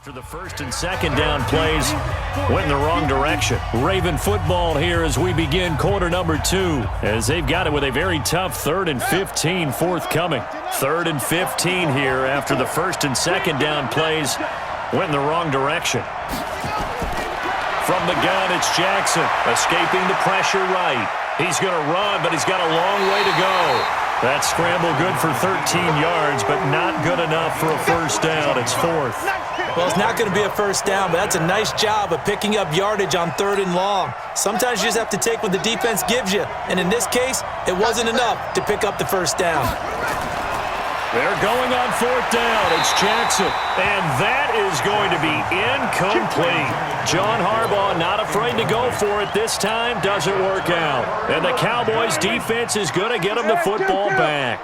After the first and second down plays went in the wrong direction. Raven football here as we begin quarter number 2, as they've got it with a very tough 3rd and 15 forthcoming. 3rd and 15 here after the first and second down plays went in the wrong direction. From the gun, it's Jackson escaping the pressure right. He's going to run, but he's got a long way to go. That scramble good for 13 yards, but not good enough for a first down. It's 4th. Well, it's not going to be a first down, but that's a nice job of picking up yardage on 3rd and long. Sometimes you just have to take what the defense gives you, and in this case, it wasn't enough to pick up the first down. They're going on 4th down. It's Jackson, and that is going to be incomplete. John Harbaugh not afraid to go for it this time. Doesn't work out. And the Cowboys defense is going to get them the football back.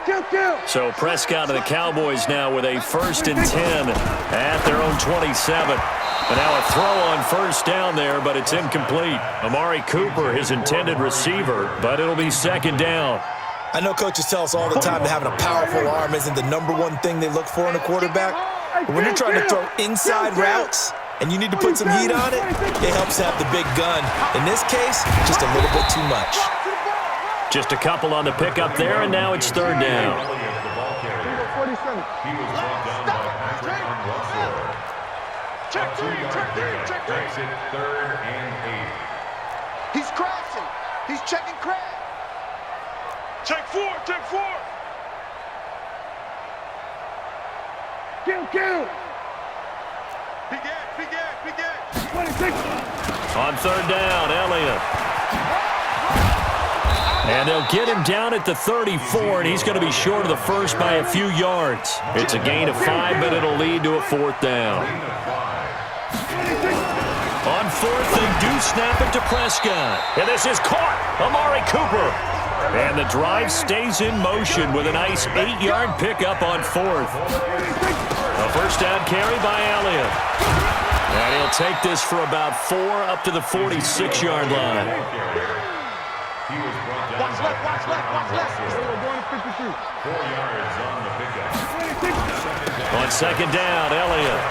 So Prescott and the Cowboys now with a 1st and 10 at their own 27. And now a throw on first down there, but it's incomplete. Amari Cooper, his intended receiver, but it'll be 2nd down. I know coaches tell us all the time that having a powerful arm isn't the #1 thing they look for in a quarterback. But when you're trying to throw inside routes and you need to put some heat on it, it helps to have the big gun. In this case, just a little bit too much. Just a couple on the pickup there, and now it's 3rd down. Check 3. Makes it 3rd and 8. He's crashing. He's checking crash. Check 4. Kill. Begin. 26. On 3rd down, Elliott. And they'll get him down at the 34, and he's going to be short of the first by a few yards. It's a gain of 5, but it'll lead to a 4th down. On 4th, they do snap it to Prescott. And this is caught. Amari Cooper. And the drive stays in motion with a nice 8-yard pickup on 4th. A first down carry by Elliott. And he'll take this for about 4 up to the 46-yard line. Watch left. 4 yards on the pickup. On 2nd down, Elliott.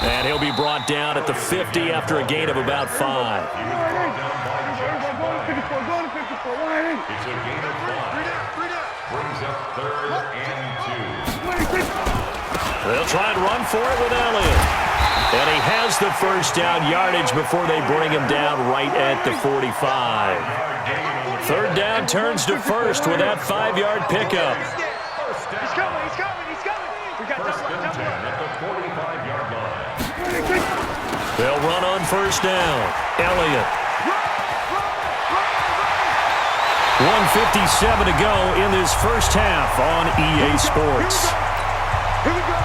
And he'll be brought down at the 50 after a gain of about 5. It's a gain of 5. Brings up 3rd and 2. They'll try and run for it with Elliott. And he has the first down yardage before they bring him down right at the 45. 3rd down turns to 1st with that 5-yard pickup. He's coming. We got First and 10 at the 45-yard line. They'll run on first down. Elliott. 1:57 to go in this first half on EA Sports. Here we go.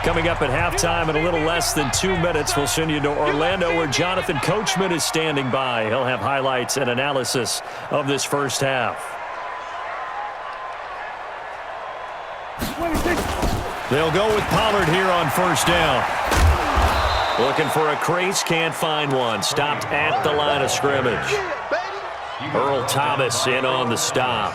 Coming up at halftime in a little less than 2 minutes, we'll send you to Orlando where Jonathan Coachman is standing by. He'll have highlights and analysis of this first half. They'll go with Pollard here on first down. Looking for a crease, can't find one. Stopped at the line of scrimmage. Earl Thomas in on the stop.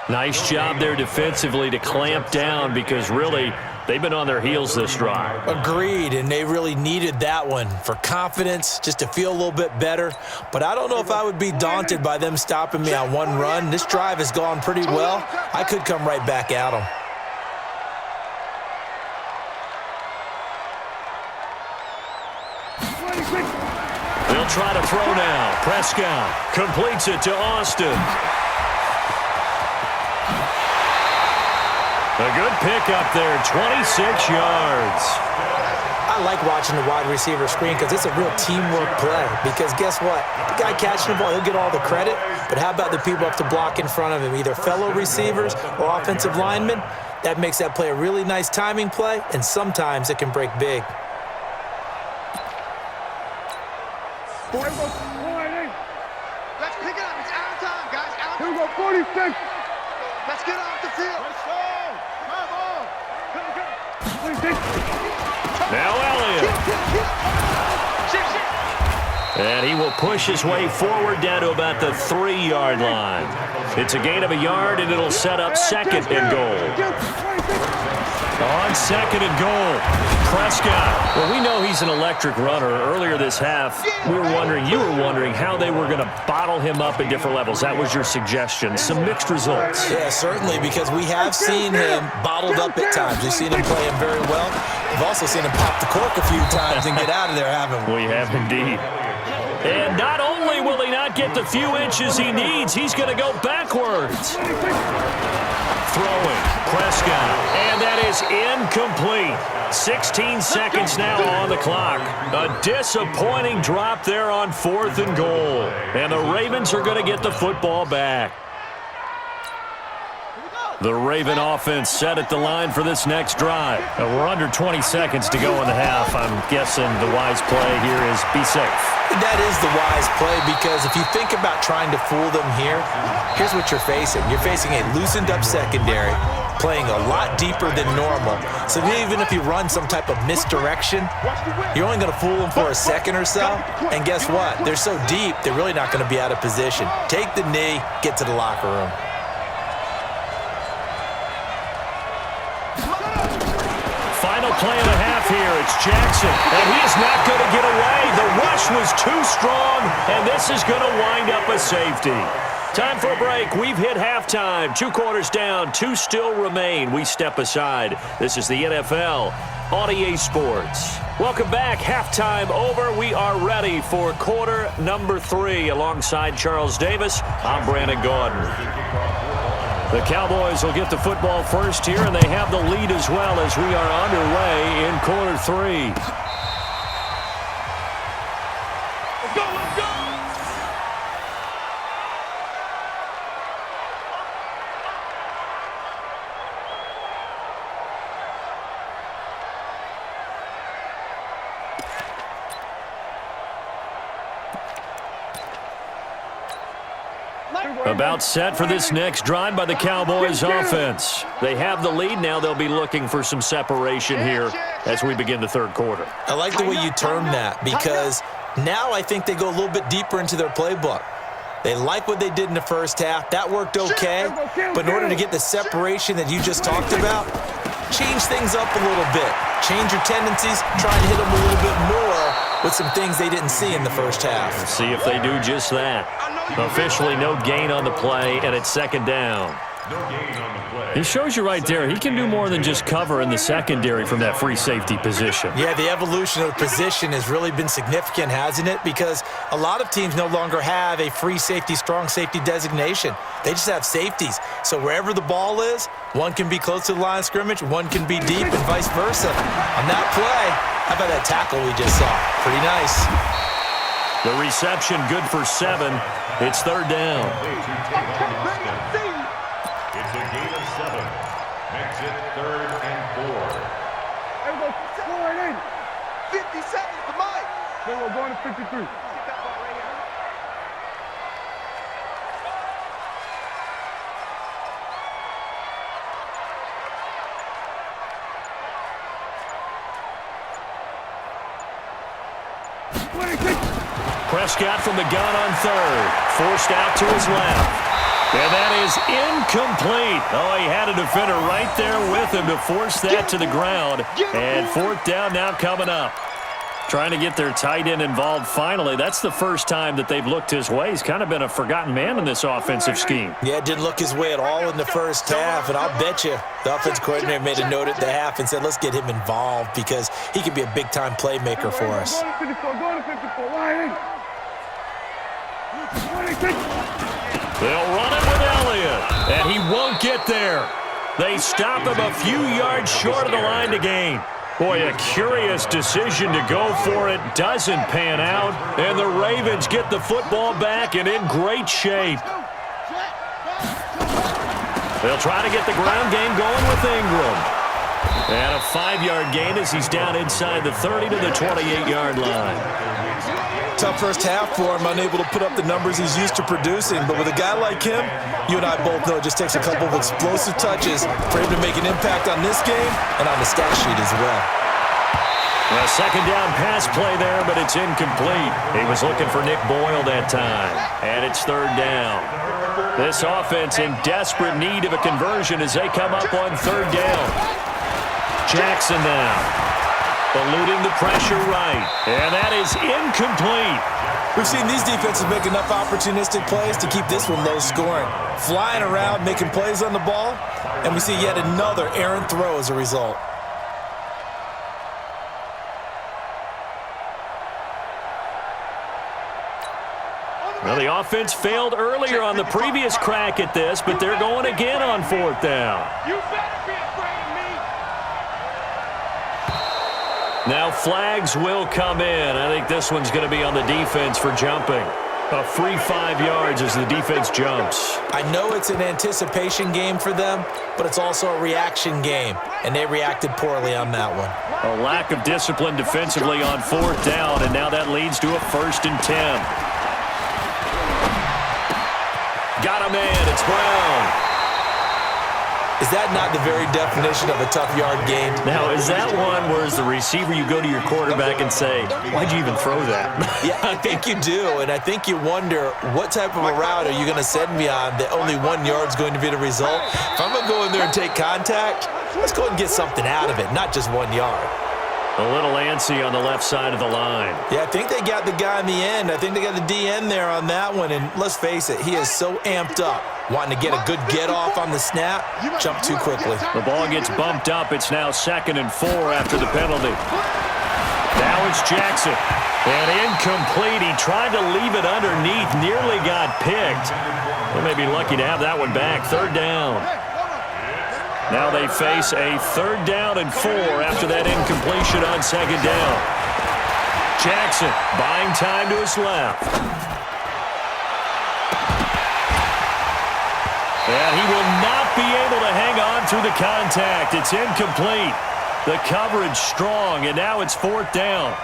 Nice job there defensively to clamp down because really they've been on their heels this drive. Agreed, and they really needed that one for confidence, just to feel a little bit better. But I don't know if I would be daunted by them stopping me on one run. This drive has gone pretty well. I could come right back at them. They'll try to throw now. Prescott completes it to Austin. A good pickup there, 26 yards. I like watching the wide receiver screen because it's a real teamwork play. Because guess what? The guy catching the ball, he'll get all the credit. But how about the people up to block in front of him, either fellow receivers or offensive linemen? That makes that play a really nice timing play, and sometimes it can break big. Let's pick it up. It's out of time, guys. Out of time. Here we go, 46. Let's get off the field. Let's go. Come on. Come. Now Elliott. And he will push his way forward down to about the 3-yard line. It's a gain of a yard, and it'll set up second and goal. On second and goal, Prescott. Well, we know he's an electric runner. Earlier this half, you were wondering how they were going to bottle him up at different levels. That was your suggestion. Some mixed results. Yeah, certainly, because we have seen him bottled up at times. We've seen him playing very well. We've also seen him pop the cork a few times and get out of there, haven't we? We have indeed. And not only will he not get the few inches he needs, he's going to go backwards. Throwing, Prescott, and that is incomplete. 16 seconds now on the clock. A disappointing drop there on 4th and goal. And the Ravens are going to get the football back. The Raven offense set at the line for this next drive. We're under 20 seconds to go in the half. I'm guessing the wise play here is be safe. That is the wise play, because if you think about trying to fool them here, here's what you're facing. You're facing a loosened up secondary, playing a lot deeper than normal. So even if you run some type of misdirection, you're only going to fool them for a second or so. And guess what? They're so deep, they're really not going to be out of position. Take the knee, get to the locker room. Final play of the half here. It's Jackson, and he is not going to get away. The rush was too strong, and this is going to wind up a safety. Time for a break. We've hit halftime. 2 quarters down, 2 still remain. We step aside. This is the NFL on EA Sports. Welcome back. Halftime over. We are ready for quarter number 3. Alongside Charles Davis, I'm Brandon Gordon. The Cowboys will get the football first here, and they have the lead as well as we are underway in quarter 3. Let's go, let's go! About set for this next drive by the Cowboys offense. They have the lead now. They'll be looking for some separation here as we begin the third quarter. I like the way you term that, because now I think they go a little bit deeper into their playbook. They like what they did in the first half. That worked okay. But in order to get the separation that you just talked about, change things up a little bit. Change your tendencies. Try and hit them a little bit more with some things they didn't see in the first half. Let's see if they do just that. Officially no gain on the play, and it's second down. He shows you right there, he can do more than just cover in the secondary from that free safety position. Yeah, the evolution of the position has really been significant, hasn't it? Because a lot of teams no longer have a free safety, strong safety designation. They just have safeties. So wherever the ball is, one can be close to the line of scrimmage, one can be deep, and vice versa. On that play, how about that tackle we just saw? Pretty nice. The reception good for 7. It's third down. It's a gain of 7. Makes it 3rd and 4. Hey, go 50 seconds to Mike. Then we're going to 53. Prescott from the gun on 3rd. Forced out to his left. And that is incomplete. Oh, he had a defender right there with him to force that to the ground. And 4th down now coming up. Trying to get their tight end involved finally. That's the first time that they've looked his way. He's kind of been a forgotten man in this offensive scheme. Yeah, it didn't look his way at all in the first half. And I'll bet you the offensive coordinator made a note at the half and said, let's get him involved because he could be a big-time playmaker for us. They'll run it with Elliott, and he won't get there. They stop him a few yards short of the line to gain. Boy, a curious decision to go for it. Doesn't pan out, and the Ravens get the football back and in great shape. They'll try to get the ground game going with Ingram. And a 5-yard gain as he's down inside the 30 to the 28-yard line. Tough first half for him, unable to put up the numbers he's used to producing. But with a guy like him, you and I both know it just takes a couple of explosive touches for him to make an impact on this game and on the stat sheet as well. A second down pass play there, but it's incomplete. He was looking for Nick Boyle that time, and it's third down. This offense in desperate need of a conversion as they come up on third down. Jackson now, eluding the pressure right, and that is incomplete. We've seen these defenses make enough opportunistic plays to keep this one low scoring. Flying around, making plays on the ball, and we see yet another errant throw as a result. Well, the offense failed earlier on the previous crack at this, but they're going again on fourth down. You better be afraid of me. Now flags will come in. I think this one's going to be on the defense for jumping. A free 5 yards as the defense jumps. I know it's an anticipation game for them, but it's also a reaction game, and they reacted poorly on that one. A lack of discipline defensively on fourth down, and now that leads to a 1st and 10. Got a man, it's Brown. Is that not the very definition of a tough yard gain? Now, is that one where as the receiver you go to your quarterback and say, why'd you even throw that? Yeah, I think you do, and I think you wonder what type of a route are you going to send me on that only 1 yard's going to be the result? If I'm going to go in there and take contact, let's go and get something out of it, not just 1 yard. A little antsy on the left side of the line. Yeah, I think they got the guy in the end. I think they got the DN there on that one, and let's face it, he is so amped up, wanting to get a good get-off on the snap, jump too quickly. The ball gets bumped up. It's now 2nd and 4 after the penalty. Now it's Jackson. And incomplete. He tried to leave it underneath, nearly got picked. They may be lucky to have that one back. Third down. Now they face a 3rd down and 4 after that incompletion on 2nd down. Jackson buying time to his left. And he will not be able to hang on through the contact. It's incomplete. The coverage strong, and now it's 4th down.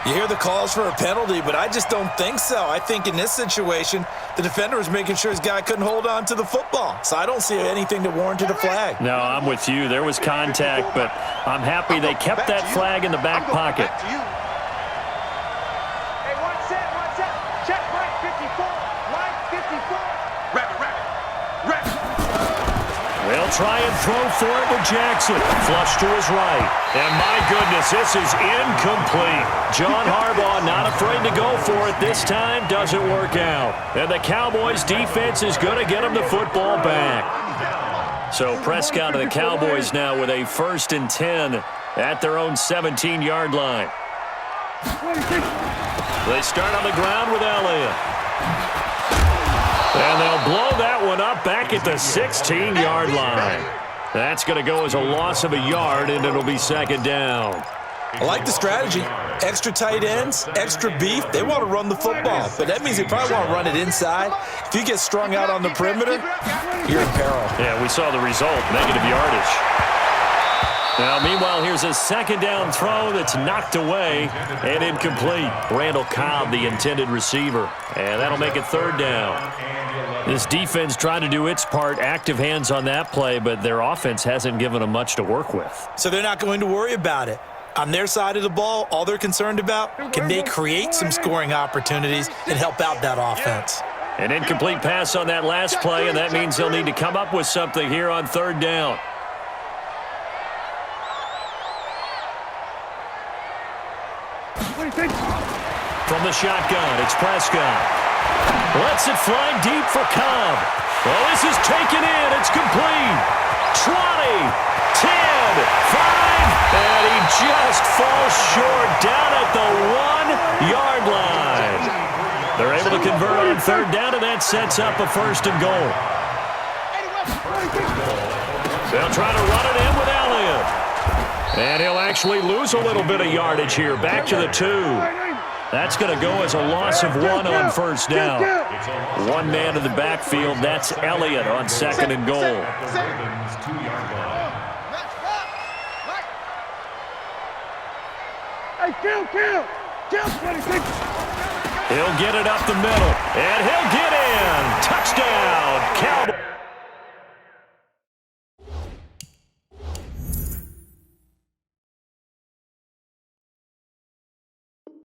You hear the calls for a penalty, but I just don't think so. I think in this situation, the defender was making sure his guy couldn't hold on to the football. So I don't see anything that warranted a flag. No, I'm with you. There was contact, but I'm happy they kept that flag in the back pocket. Hey, one set. Check right 54. Right 54. Rabbit. They'll try and throw for it with Jackson. Flush to his right. And my goodness, this is incomplete. John Harbaugh not afraid to go for it. This time doesn't work out. And the Cowboys defense is going to get him the football back. So Prescott and the Cowboys now with a 1st and 10 at their own 17-yard line. They start on the ground with Elliott. And they'll blow that one up back at the 16-yard line. That's going to go as a loss of a yard, and it'll be 2nd down. I like the strategy. Extra tight ends, extra beef. They want to run the football, but that means they probably want to run it inside. If you get strung out on the perimeter, you're in peril. Yeah, we saw the result, negative yardage. Now, meanwhile, here's a 2nd down throw that's knocked away and incomplete. Randall Cobb, the intended receiver, and that'll make it 3rd down. This defense tried to do its part, active hands on that play, but their offense hasn't given them much to work with. So they're not going to worry about it. On their side of the ball, all they're concerned about, can they create some scoring opportunities and help out that offense? An incomplete pass on that last play, and that means they'll need to come up with something here on 3rd down. From the shotgun, it's Prescott. Lets it fly deep for Cobb. Well, this is taken in. It's complete. 20, 10, 5, and he just falls short down at the 1-yard line. They're able to convert on 3rd down, and that sets up a 1st and goal. They'll try to run it in with Elliott. And he'll actually lose a little bit of yardage here, back to the 2. That's going to go as a loss of 1 on 1st down. 1 man in the backfield, that's Elliott on 2nd and goal. Hey, kill, 26. He'll get it up the middle, and he'll get in. Touchdown, Cowboys.